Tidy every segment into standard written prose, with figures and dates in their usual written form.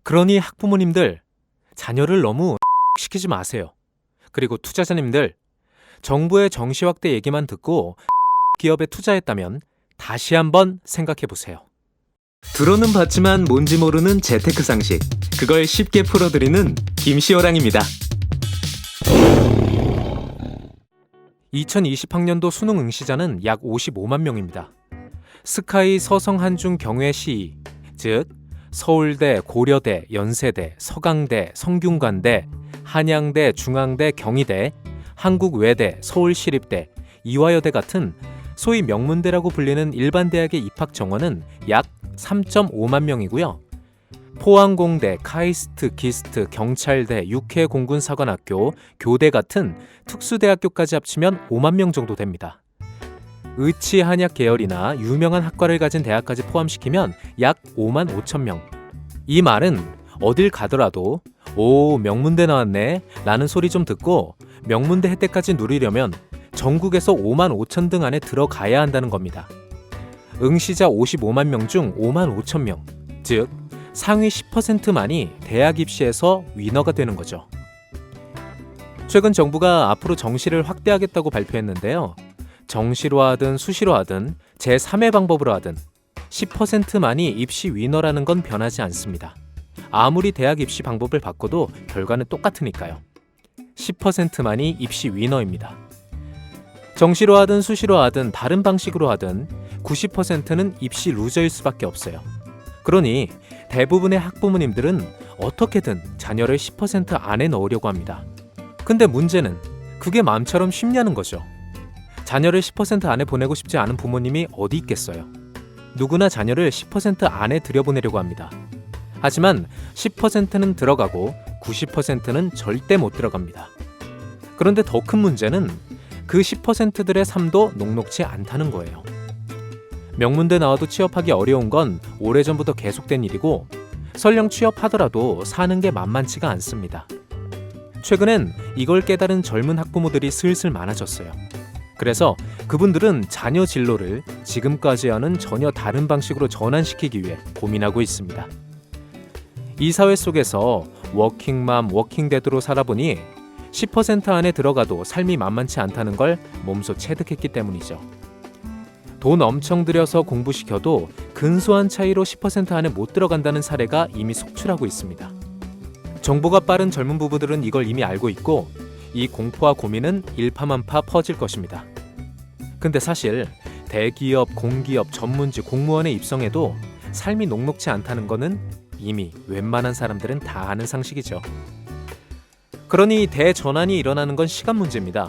그러니 학부모님들, 자녀를 너무 시키지 마세요. 그리고 투자자님들, 정부의 정시 확대 얘기만 듣고 기업에 투자했다면 다시 한번 생각해 보세요. 들어는 봤지만 뭔지 모르는 재테크 상식, 그걸 쉽게 풀어드리는 김시호랑입니다. 2020학년도 수능 응시자는 약 55만 명입니다. 스카이 서성 한중 경외 시의, 즉 서울대, 고려대, 연세대, 서강대, 성균관대, 한양대, 중앙대, 경희대, 한국외대, 서울시립대, 이화여대 같은 소위 명문대라고 불리는 일반 대학의 입학 정원은 약 3.5만 명이고요. 포항공대, 카이스트, 기스트, 경찰대, 육해공군사관학교, 교대 같은 특수대학교까지 합치면 5만 명 정도 됩니다. 의치 한약 계열이나 유명한 학과를 가진 대학까지 포함시키면 약 5만 5천 명. 이 말은 어딜 가더라도 오, 명문대 나왔네 라는 소리 좀 듣고 명문대 혜택까지 누리려면 전국에서 5만 5천 등 안에 들어가야 한다는 겁니다. 응시자 55만 명 중 5만 5천 명, 즉 상위 10%만이 대학 입시에서 위너가 되는 거죠. 최근 정부가 앞으로 정시를 확대하겠다고 발표했는데요. 정시로 하든 수시로 하든 제3의 방법으로 하든 10%만이 입시 위너라는 건 변하지 않습니다. 아무리 대학 입시 방법을 바꿔도 결과는 똑같으니까요. 10%만이 입시 위너입니다. 정시로 하든 수시로 하든 다른 방식으로 하든 90%는 입시 루저일 수밖에 없어요. 그러니 대부분의 학부모님들은 어떻게든 자녀를 10% 안에 넣으려고 합니다. 근데 문제는 그게 마음처럼 쉽냐는 거죠. 자녀를 10% 안에 보내고 싶지 않은 부모님이 어디 있겠어요. 누구나 자녀를 10% 안에 들여보내려고 합니다. 하지만 10%는 들어가고 90%는 절대 못 들어갑니다. 그런데 더 큰 문제는 그 10%들의 삶도 녹록치 않다는 거예요. 명문대 나와도 취업하기 어려운 건 오래전부터 계속된 일이고 설령 취업하더라도 사는 게 만만치가 않습니다. 최근엔 이걸 깨달은 젊은 학부모들이 슬슬 많아졌어요. 그래서 그분들은 자녀 진로를 지금까지와는 전혀 다른 방식으로 전환시키기 위해 고민하고 있습니다. 이 사회 속에서 워킹맘, 워킹데드로 살아보니 10% 안에 들어가도 삶이 만만치 않다는 걸 몸소 체득했기 때문이죠. 돈 엄청 들여서 공부시켜도 근소한 차이로 10% 안에 못 들어간다는 사례가 이미 속출하고 있습니다. 정보가 빠른 젊은 부부들은 이걸 이미 알고 있고 이 공포와 고민은 일파만파 퍼질 것입니다. 근데 사실 대기업, 공기업, 전문직, 공무원에 입성해도 삶이 녹록치 않다는 거는 이미 웬만한 사람들은 다 아는 상식이죠. 그러니 대전환이 일어나는 건 시간 문제입니다.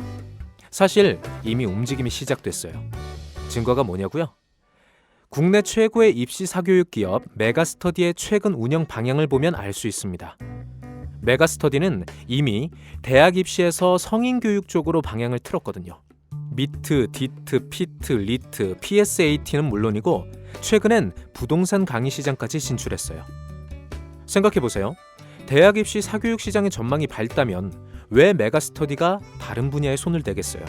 사실 이미 움직임이 시작됐어요. 증거가 뭐냐고요? 국내 최고의 입시 사교육 기업 메가스터디의 최근 운영 방향을 보면 알 수 있습니다. 메가스터디는 이미 대학 입시에서 성인 교육 쪽으로 방향을 틀었거든요. 미트, 디트, 피트, 리트, PSAT는 물론이고 최근엔 부동산 강의 시장까지 진출했어요. 생각해보세요. 대학 입시 사교육 시장의 전망이 밝다면 왜 메가스터디가 다른 분야에 손을 대겠어요?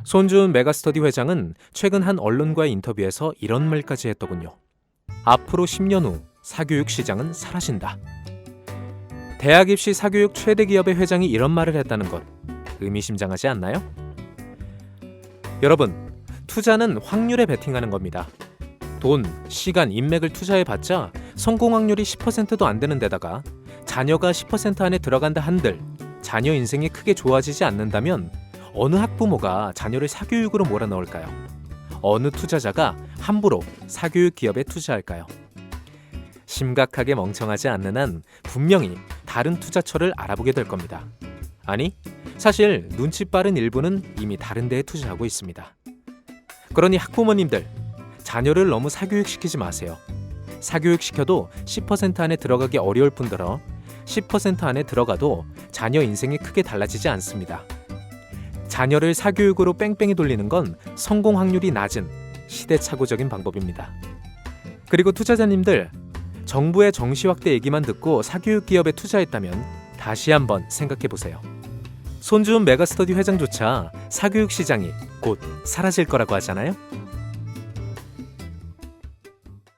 손준 메가스터디 회장은 최근 한 언론과의 인터뷰에서 이런 말까지 했더군요. 앞으로 10년 후 사교육 시장은 사라진다. 대학 입시 사교육 최대 기업의 회장이 이런 말을 했다는 것 의미심장하지 않나요? 여러분, 투자는 확률에 베팅하는 겁니다. 돈, 시간, 인맥을 투자해봤자 성공 확률이 10%도 안 되는 데다가 자녀가 10% 안에 들어간다 한들 자녀 인생이 크게 좋아지지 않는다면 어느 학부모가 자녀를 사교육으로 몰아넣을까요? 어느 투자자가 함부로 사교육 기업에 투자할까요? 심각하게 멍청하지 않는 한 분명히 다른 투자처를 알아보게 될 겁니다. 아니, 사실 눈치 빠른 일부는 이미 다른 데에 투자하고 있습니다. 그러니 학부모님들, 자녀를 너무 사교육시키지 마세요. 사교육시켜도 10% 안에 들어가기 어려울 뿐더러 10% 안에 들어가도 자녀 인생이 크게 달라지지 않습니다. 자녀를 사교육으로 뺑뺑이 돌리는 건 성공 확률이 낮은 시대착오적인 방법입니다. 그리고 투자자님들, 정부의 정시 확대 얘기만 듣고 사교육 기업에 투자했다면 다시 한번 생각해보세요. 손주은 메가스터디 회장조차 사교육 시장이 곧 사라질 거라고 하잖아요.